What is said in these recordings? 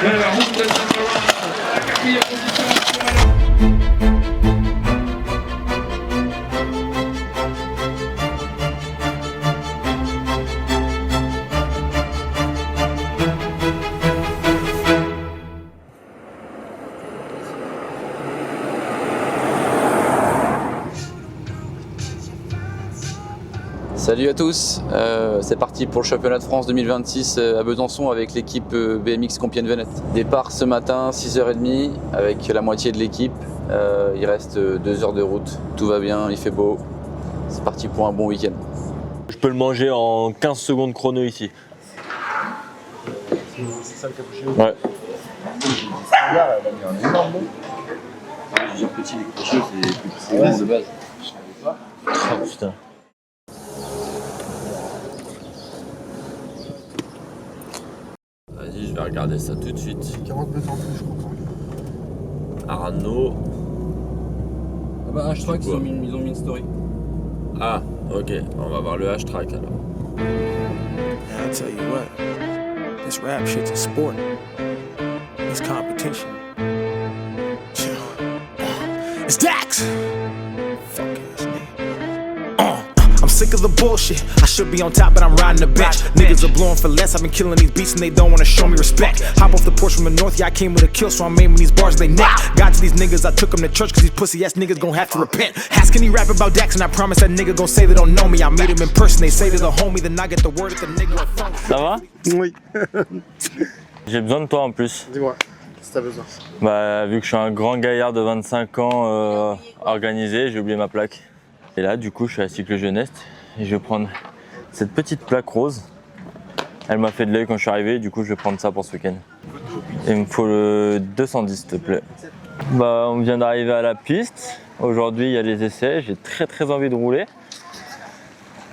La route de la quatrième position. Salut à tous, c'est parti pour le championnat de France 2026 à Besançon avec l'équipe BMX Compiègne-Venette. Départ ce matin 6h30 avec la moitié de l'équipe, il reste 2 heures de route, tout va bien, il fait beau, c'est parti pour un bon week-end. Je peux le manger en 15 secondes chrono ici. C'est ça le cappuccino. Ouais. Là, elle a mis un énorme bon. J'ai petit les crochets, c'est plus petit de base. Oh putain. Vas-y, je vais regarder ça tout de suite. 40 mètres en plus, je crois. Arnaud. Ah bah H-Track, ils ont mis une story. Ah, ok, on va voir le H-Track alors. I'll tell you what, this rap shit's a sport. It's competition. It's Dax! Fuck his name. I'm sick of the bullshit. I should be on top, but I'm riding the bench. Niggas are blowing for less. I've been killing these beats and they don't wanna show me respect. Hop off the porch from the north, yeah, I came with a kill, so I'm aiming these bars, they neck. Got to these niggas, I took them to church, cause these pussy ass niggas gon' have to repent. Ask any rap about Dax, and I promise that nigga gon' say they don't know me. I meet him in person, they say they're the homie, then I get the word that the nigga will phone. Ça va? Oui. J'ai besoin de toi en plus. Dis-moi, si t'as besoin. Bah, vu que je suis un grand gaillard de 25 ans organisé, j'ai oublié ma plaque. Et là, du coup, je suis à Cycle Jeunesse et je vais prendre cette petite plaque rose. Elle m'a fait de l'œil quand je suis arrivé, du coup, je vais prendre ça pour ce week-end. Il me faut le 210, s'il te plaît. Bah, on vient d'arriver à la piste. Aujourd'hui, il y a les essais. J'ai très envie de rouler.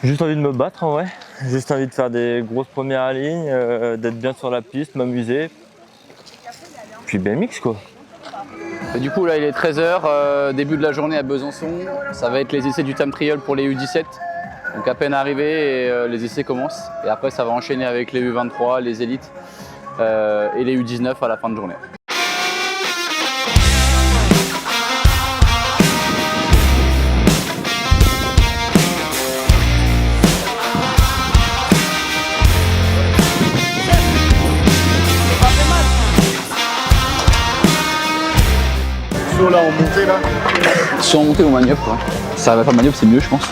Juste envie de me battre en vrai. Juste envie de faire des grosses premières lignes, d'être bien sur la piste, m'amuser. Puis BMX quoi. Et du coup là il est 13h, début de la journée à Besançon, ça va être les essais du Time Trial pour les U17. Donc à peine arrivé et les essais commencent. Et après ça va enchaîner avec les U23, les élites et les U19 à la fin de journée. Là en montée là. Si on montait au manioc quoi. Si ça va pas manioc c'est mieux je pense.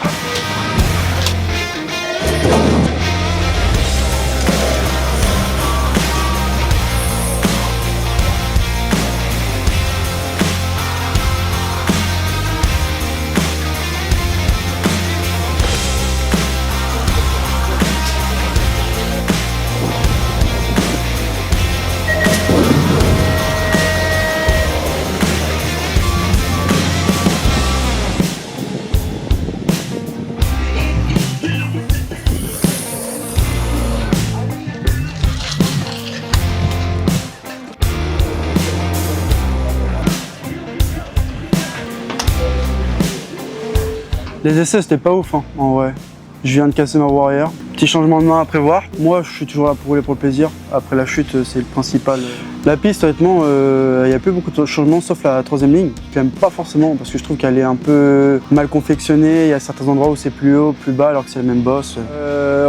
Les essais c'était pas ouf hein, en vrai. Je viens de casser ma Warrior. Petit changement de main à prévoir. Moi je suis toujours là pour rouler pour le plaisir. Après la chute c'est le principal. La piste honnêtement il n'y a plus beaucoup de changements sauf la troisième ligne. Je l'aime pas forcément parce que je trouve qu'elle est un peu mal confectionnée. Il y a certains endroits où c'est plus haut, plus bas alors que c'est le même boss.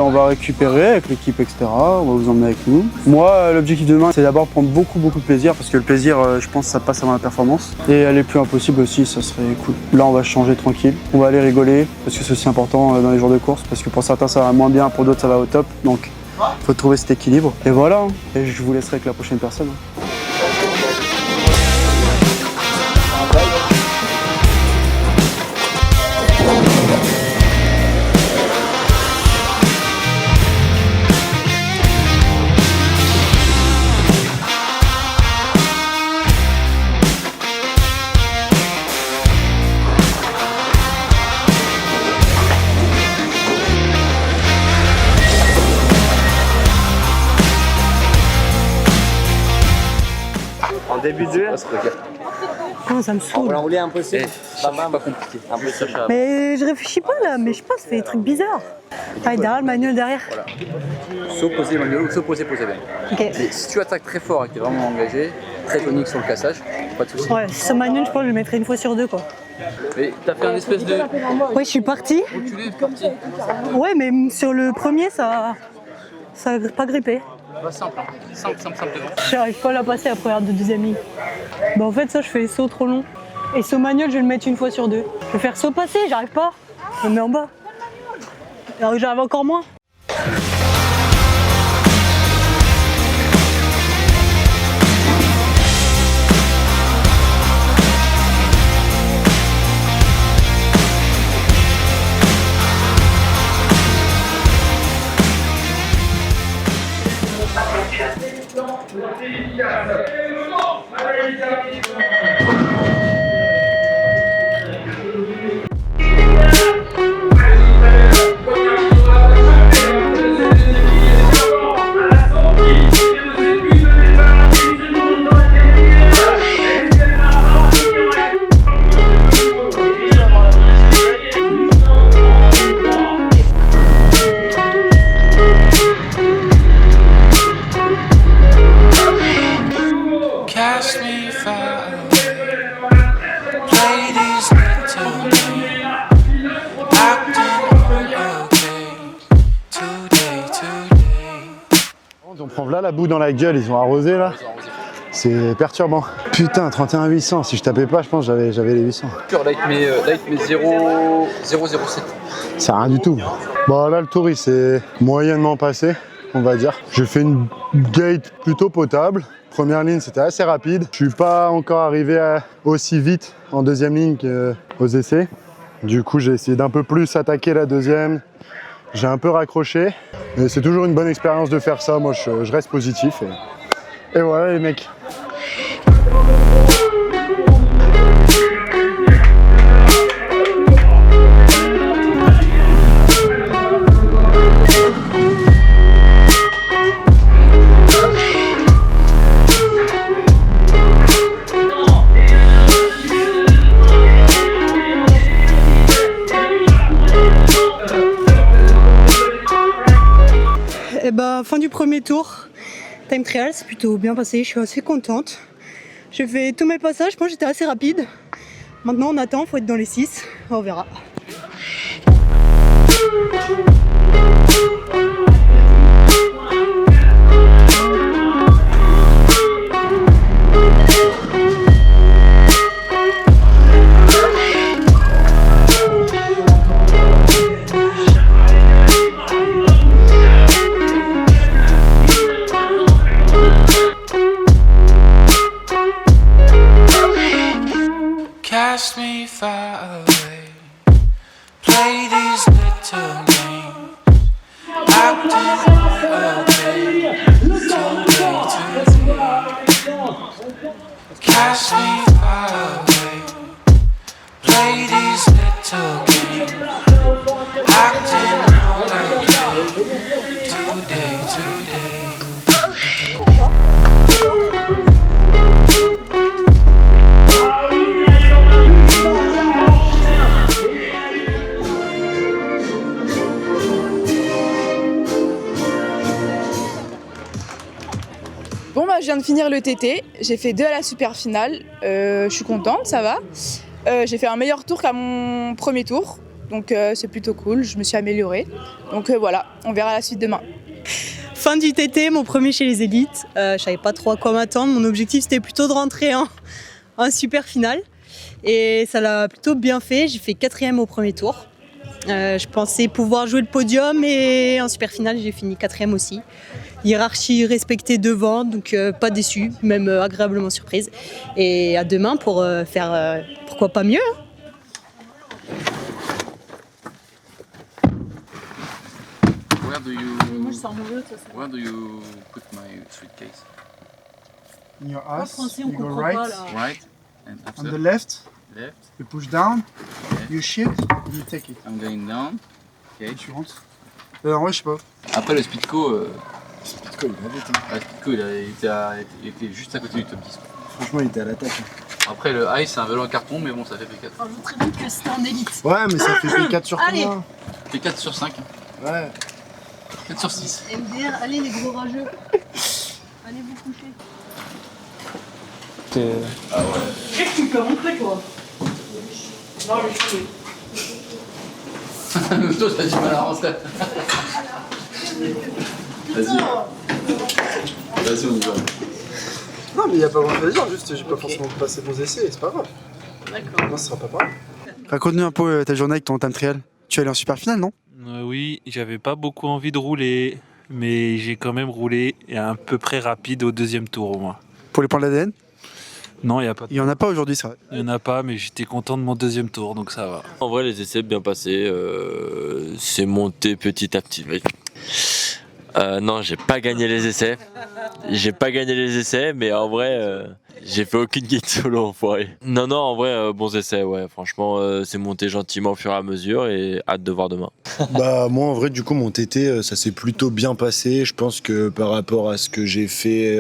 On va récupérer avec l'équipe etc. On va vous emmener avec nous. Moi l'objectif demain c'est d'abord prendre beaucoup de plaisir parce que le plaisir je pense ça passe avant la performance. Et aller plus impossible aussi ça serait cool. Là on va changer tranquille. On va aller rigoler parce que c'est aussi important dans les jours de course parce que pour certains ça va moins bien, pour d'autres ça va au top. Donc il faut trouver cet équilibre. Et voilà, et je vous laisserai avec la prochaine personne. En début de jeu, Oh, ça me saoule. C'est pas compliqué. Mais je réfléchis pas là, mais je sais pas, ça fait des trucs bizarres. Ah, et derrière, le manuel derrière. Voilà. Saut posé manuel ou saut posé posé bien. Ok. Et si tu attaques très fort et que tu es vraiment engagé, très tonique sur le cassage, pas de soucis. Ouais, ce manuel, je pense que je le mettrai une fois sur deux quoi. Mais t'as fait un espèce de. Oui, je suis partie. Reculé, parti. Ouais, mais sur le premier, ça a pas grippé. Pas simple, hein. Simple. J'arrive pas à la passer après la deuxième ligne. Bah en fait ça je fais saut trop long. Et saut manuel je vais le mettre une fois sur deux. Je vais faire saut passé, j'arrive pas. Je me mets en bas. Alors que j'arrive encore moins. Cast me far away. Play these little games. Acting okay. Today. On prend là la boue dans la gueule, ils ont arrosé là. C'est perturbant. Putain, 31 800, si je tapais pas, je pense que j'avais les 800. Là, il te met 0,007. C'est rien du tout. Bon là, le tour il s'est moyennement passé, on va dire. J'ai fait une gate plutôt potable. Première ligne, c'était assez rapide. Je suis pas encore arrivé aussi vite en deuxième ligne qu'aux essais. Du coup, j'ai essayé d'un peu plus attaquer la deuxième. J'ai un peu raccroché. Mais c'est toujours une bonne expérience de faire ça. Moi, je reste positif. Et voilà les mecs. Et bah fin du premier tour, time trial, c'est plutôt bien passé, je suis assez contente. J'ai fait tous mes passages, je pense que j'étais assez rapide. Maintenant on attend, faut être dans les 6, on verra. Cast me far away. Play these little games. Acting okay. Today. Cast me far away. Play these little games. Acting okay. Today. Bon bah je viens de finir le TT, j'ai fait 2 à la super finale, je suis contente, ça va. J'ai fait un meilleur tour qu'à mon premier tour, donc c'est plutôt cool, je me suis améliorée. Donc voilà, on verra la suite demain. Fin du TT, mon premier chez les élites. Je savais pas trop à quoi m'attendre, mon objectif c'était plutôt de rentrer en super finale. Et ça l'a plutôt bien fait, j'ai fait 4e au premier tour. Je pensais pouvoir jouer le podium et en super finale j'ai fini 4e aussi. Hiérarchie respectée devant, donc pas déçu, même agréablement surprise. Et à demain pour faire pourquoi pas mieux. Where do you put my suitcase? In your En ass, français, on you go comprend right. pas là. Right? And On after the left, left, you push down, Okay. you shift, you take it. I'm going down. Et tu rentres. En vrai, je sais pas. Après le Speedco, Speedco, il avait été. Speedco il était juste à côté du top 10. Franchement, il était à l'attaque. Après le high c'est un vélo en carton mais bon ça fait P4. Enfin, je vous très vite que c'était en élite. Ouais, mais ça fait P4 sur Allez. combien? P4 sur 5. Ouais. 4 sur 6. MDR, allez les gros rageux. Allez vous coucher. Qu'est-ce que tu peux montrer toi? Non, je suis. Toi t'as du mal à rentrer. Vas-y. Vas-y on y va. Non, mais il n'y a pas grand chose à dire, juste j'ai pas forcément passé bons essais, c'est pas grave. D'accord. Moi, ce sera pas pareil. Raconte-nous un peu ta journée avec ton time trial. Tu es allé en super finale, non? Oui, j'avais pas beaucoup envie de rouler, mais j'ai quand même roulé et à peu près rapide au deuxième tour au moins. Pour les points de l'ADN? Non, il y a pas. Il y en a pas aujourd'hui, c'est vrai. Il y en a pas, mais j'étais content de mon deuxième tour, donc ça va. En vrai, les essais bien passés. C'est monté petit à petit. Non, j'ai pas gagné les essais. Mais en vrai, j'ai fait aucune gate solo enfoiré. Non, en vrai, bons essais, ouais. Franchement, c'est monté gentiment au fur et à mesure et hâte de voir demain. Bah moi en vrai du coup mon TT ça s'est plutôt bien passé. Je pense que par rapport à ce que j'ai fait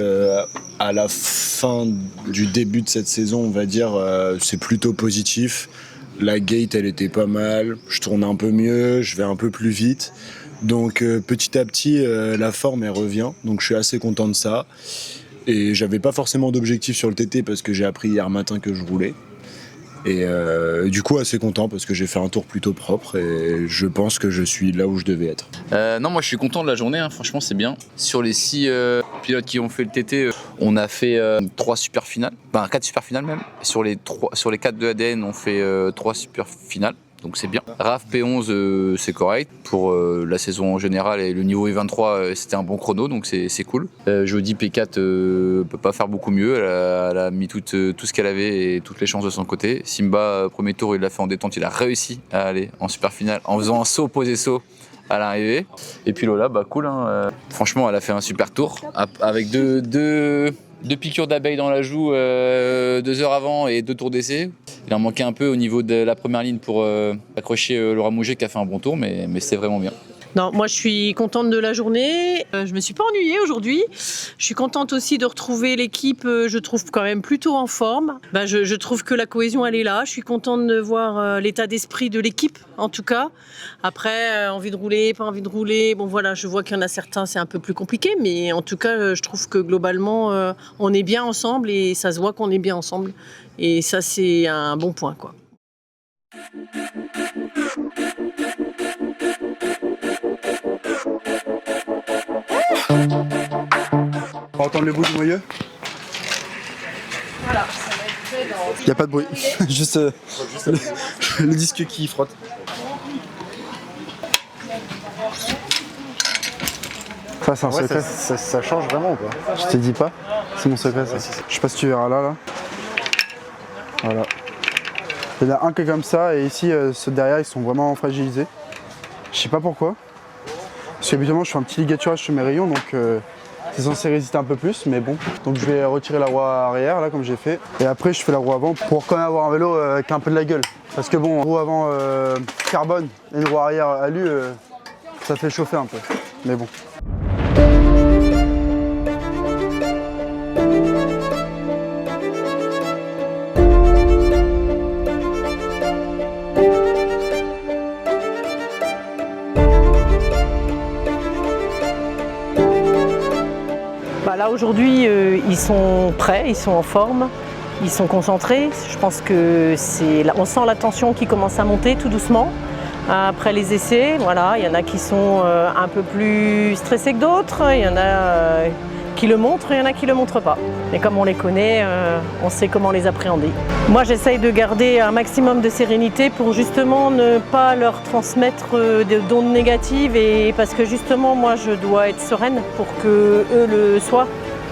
à la fin du début de cette saison on va dire c'est plutôt positif. La gate elle était pas mal, je tourne un peu mieux, je vais un peu plus vite. Donc petit à petit la forme elle revient donc je suis assez content de ça. Et j'avais pas forcément d'objectif sur le TT parce que j'ai appris hier matin que je roulais. Et du coup assez content parce que j'ai fait un tour plutôt propre et je pense que je suis là où je devais être. Non moi je suis content de la journée, hein. Franchement c'est bien. Sur les 6 pilotes qui ont fait le TT, on a fait 3 super finales, enfin 4 super finales même. Sur les 4 de ADN on fait 3 super finales. Donc c'est bien. RAF P11 c'est correct. Pour la saison en général et le niveau E23 c'était un bon chrono donc c'est cool. Jody P4 peut pas faire beaucoup mieux. Elle a mis tout ce qu'elle avait et toutes les chances de son côté. Simba premier tour il l'a fait en détente, il a réussi à aller en super finale en faisant un saut posé saut à l'arrivée. Et puis Lola bah cool hein. Franchement elle a fait un super tour avec deux piqûres d'abeilles dans la joue 2 heures avant et 2 tours d'essai. Il en manquait un peu au niveau de la première ligne pour accrocher Laura Mouget qui a fait un bon tour, mais c'est vraiment bien. Non, moi je suis contente de la journée. Je me suis pas ennuyée aujourd'hui. Je suis contente aussi de retrouver l'équipe. Je trouve quand même plutôt en forme. Je trouve que la cohésion elle est là. Je suis contente de voir l'état d'esprit de l'équipe en tout cas. Après envie de rouler, pas envie de rouler. Bon voilà, je vois qu'il y en a certains c'est un peu plus compliqué, mais en tout cas je trouve que globalement on est bien ensemble et ça se voit qu'on est bien ensemble. Et ça c'est un bon point quoi. On va entendre le bruit du noyau. Voilà, ça va être fait dans. Il n'y a pas de bruit, juste le disque qui frotte. Ça c'est un secret. Ça change vraiment ou pas? Je te dis pas, c'est mon secret ça. Je sais pas si tu verras là. Voilà. Il y en a un qui est comme ça et ici ceux derrière ils sont vraiment fragilisés. Je sais pas pourquoi. Parce qu'habituellement je fais un petit ligaturage sur mes rayons donc c'est censé résister un peu plus mais bon. Donc je vais retirer la roue arrière là comme j'ai fait. Et après je fais la roue avant pour quand même avoir un vélo qui a un peu de la gueule. Parce que bon, roue avant carbone et une roue arrière alu, ça fait chauffer un peu. Mais bon. Là aujourd'hui ils sont prêts, ils sont en forme, ils sont concentrés. Je pense que on sent la tension qui commence à monter tout doucement. Après les essais, voilà, il y en a qui sont un peu plus stressés que d'autres, il y en a qui le montrent, il y en a qui le montrent pas. Mais comme on les connaît, on sait comment les appréhender. Moi j'essaye de garder un maximum de sérénité pour justement ne pas leur transmettre d'ondes négatives et parce que justement moi je dois être sereine pour que eux le soient.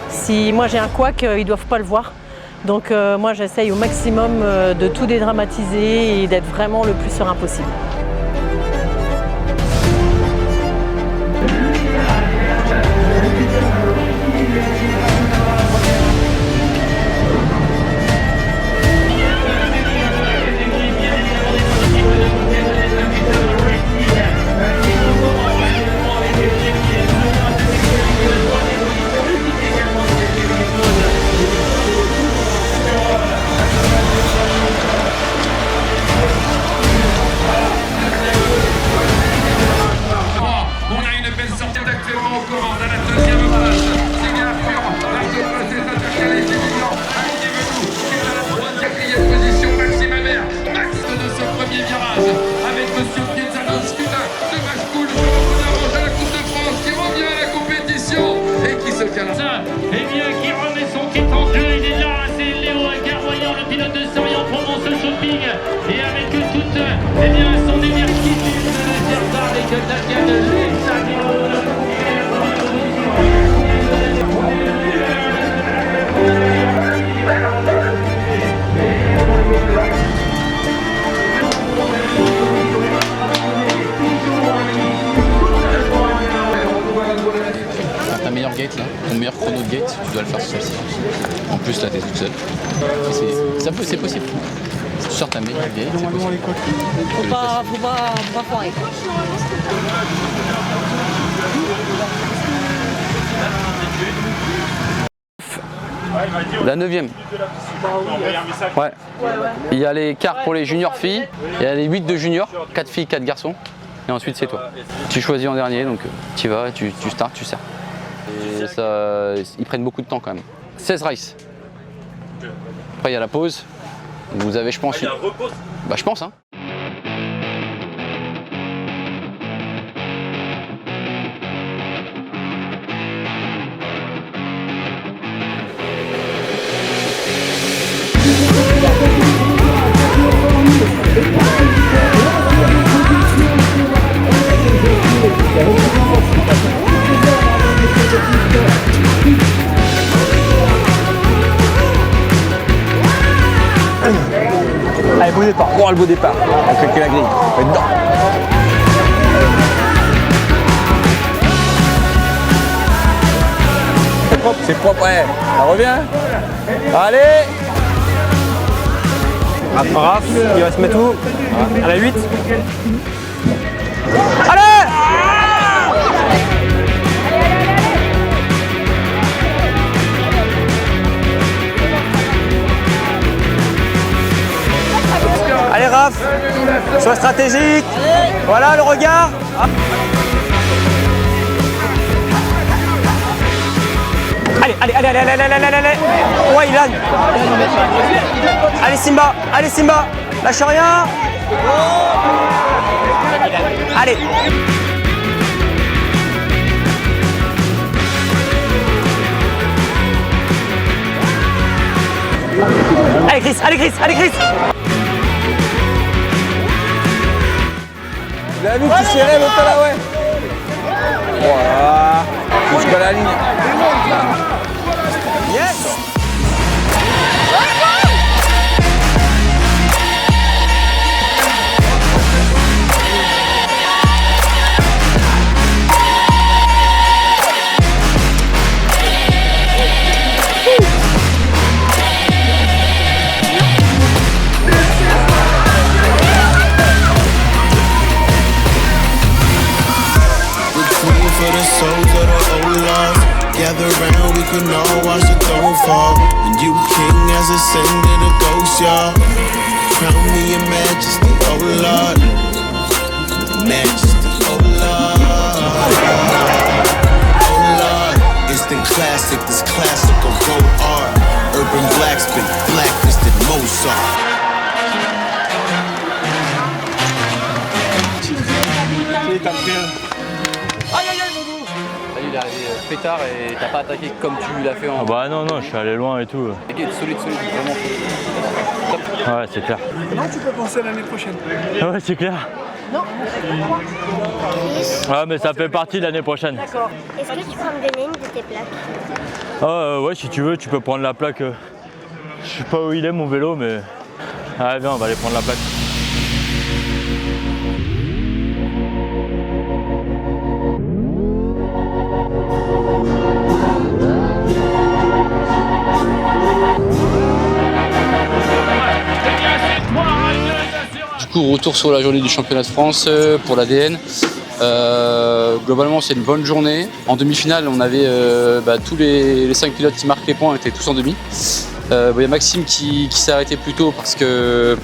Si moi j'ai un couac, ils doivent pas le voir. Donc moi j'essaye au maximum de tout dédramatiser et d'être vraiment le plus serein possible. En plus, là, t'es toute seule. C'est possible. Si tu sors ta meilleure vieille, c'est possible. Faut pas foirer. La 9e. Ouais. Il y a les quarts pour les juniors filles, il y a les 8 de juniors, 4 filles, 4 garçons, et ensuite c'est toi. Tu choisis en dernier, donc tu y vas, tu starts, tu sers. Et ça, ils prennent beaucoup de temps quand même. 16 races. Après il y a la pause. Vous avez, je pense. Il y a un repos. Bah je pense, hein. Allez, beau départ. Oh, le beau départ. On va claquer la grille. On va être dedans. C'est propre, ouais. Ça revient. Allez. Raph, il va se mettre où? À la 8. Allez. Allez Raph, sois stratégique. Voilà le regard. Allez. Ouais, Ilan. Allez Simba, lâche rien. Allez. Allez Chris. Vous avez vu qui serrait l'autre là, ouais. Voilà. Jusqu'à la ligne. Yes. For the souls of the old lost, gather round, we can all watch the throne fall. And you king as ascended a ghost, y'all. Crown me in majesty, oh Lord. Majesty, oh Lord. Oh Lord, instant classic, this classical gold art. Urban blacksmith, blacklisted Mozart. Il est arrivé pétard et t'as pas attaqué comme tu l'as fait en... Ah bah non, je suis allé loin et tout. Solide, vraiment. Top. Ouais, c'est clair. Non, tu peux penser à l'année prochaine. Ouais, c'est clair. Non. Ouais, mais ça fait partie de l'année prochaine. D'accord. Est-ce que tu peux me donner une de tes plaques? Ouais, si tu veux, tu peux prendre la plaque. Je sais pas où il est mon vélo, mais... Allez, viens, on va aller prendre la plaque. Du coup, retour sur la journée du championnat de France pour l'ADN. Globalement, c'est une bonne journée. En demi-finale, on avait tous les 5 pilotes qui marquent les points étaient tous en demi. Il y a Maxime qui s'est arrêté plus tôt parce que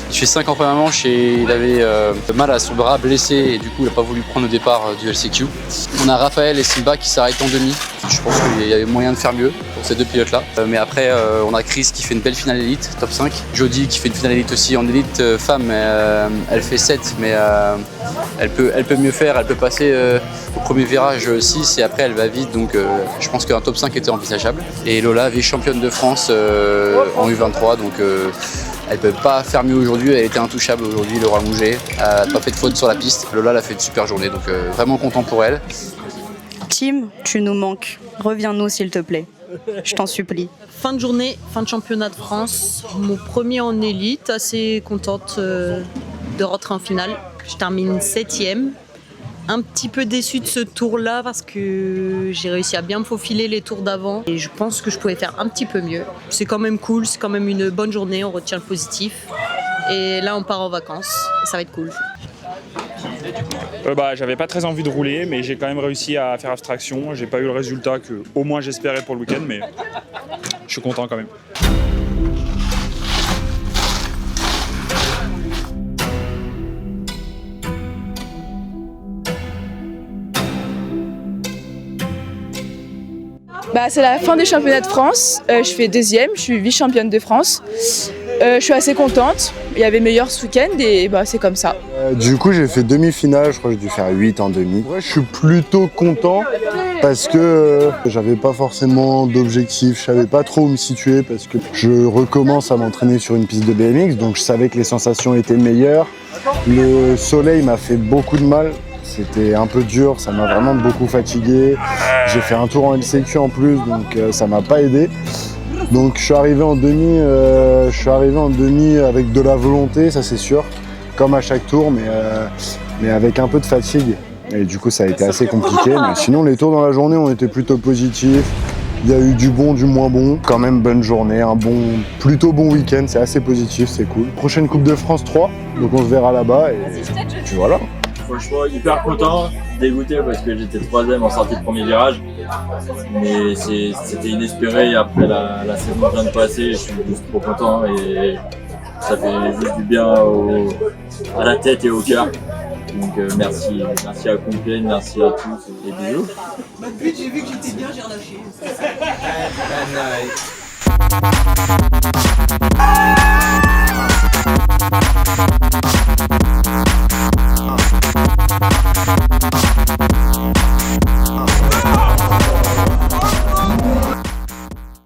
il fait 5 en première manche et il avait mal à son bras blessé et du coup il n'a pas voulu prendre le départ du LCQ. On a Raphaël et Simba qui s'arrêtent en demi. Je pense qu'il y avait moyen de faire mieux pour ces deux pilotes là. Mais après on a Chris qui fait une belle finale élite, top 5. Jody qui fait une finale élite aussi en élite femme, elle fait 7 mais elle peut mieux faire, elle peut passer au premier virage 6 et après elle va vite donc je pense qu'un top 5 était envisageable. Et Lola, vice-championne de France en U23 donc elle peut pas faire mieux aujourd'hui, elle était intouchable aujourd'hui, Laura Mouget, elle n'a pas fait de faute sur la piste. Lola elle a fait une super journée donc vraiment content pour elle. Tim, tu nous manques, reviens-nous s'il te plaît, je t'en supplie. Fin de journée, fin de championnat de France, mon premier en élite, assez contente de rentrer en finale. Je termine 7e un petit peu déçue de ce tour-là parce que j'ai réussi à bien me faufiler les tours d'avant et je pense que je pouvais faire un petit peu mieux. C'est quand même cool, c'est quand même une bonne journée, on retient le positif. Et là, on part en vacances, ça va être cool. J'avais pas très envie de rouler, mais j'ai quand même réussi à faire abstraction. J'ai pas eu le résultat que au moins j'espérais pour le week-end, mais je suis content quand même. C'est la fin des championnats de France. Je fais deuxième, je suis vice-championne de France. Je suis assez contente. Il y avait meilleur ce week-end et c'est comme ça. Du coup, j'ai fait demi-finale. Je crois que j'ai dû faire 8 en demi. Ouais, je suis plutôt content parce que j'avais pas forcément d'objectif. Je savais pas trop où me situer parce que je recommence à m'entraîner sur une piste de BMX. Donc je savais que les sensations étaient meilleures. Le soleil m'a fait beaucoup de mal. C'était un peu dur, ça m'a vraiment beaucoup fatigué. J'ai fait un tour en LCQ en plus, donc ça m'a pas aidé. Donc je suis arrivé en demi avec de la volonté, ça c'est sûr, comme à chaque tour, mais avec un peu de fatigue. Et du coup ça a été assez compliqué. Mais sinon les tours dans la journée ont été plutôt positifs. Il y a eu du bon, du moins bon. Quand même bonne journée, plutôt bon week-end, c'est assez positif, c'est cool. Prochaine Coupe de France 3, donc on se verra là-bas et puis voilà. Franchement, hyper content, dégoûté parce que j'étais 3ème en sortie de premier virage. Mais c'était inespéré et après la saison vient de passer, je suis juste trop content et ça fait juste du bien à la tête et au cœur. Donc merci à Compiègne, merci à tous et bisous. Bah depuis j'ai vu que j'étais bien, j'ai relâché.